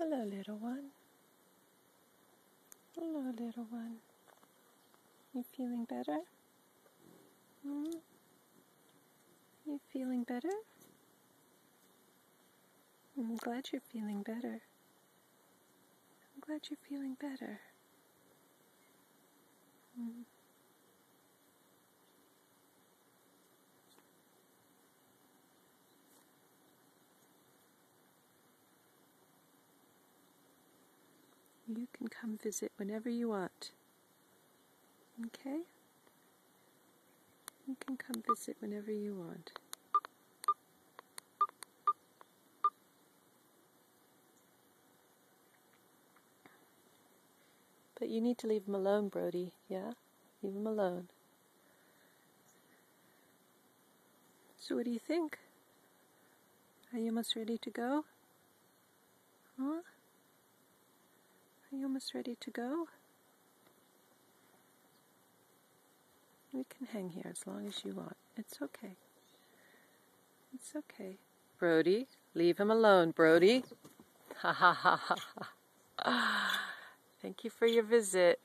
Hello, little one. Hello, little one. You feeling better? You feeling better? I'm glad you're feeling better. I'm glad you're feeling better. You can come visit whenever you want. Okay? You can come visit whenever you want. But you need to leave him alone, Brody. Yeah? Leave him alone. So what do you think? Are you almost ready to go? Huh? Are you almost ready to go? We can hang here as long as you want. It's okay. It's okay. Brody, leave him alone, Brody. Ha ha ha ha ha. Thank you for your visit.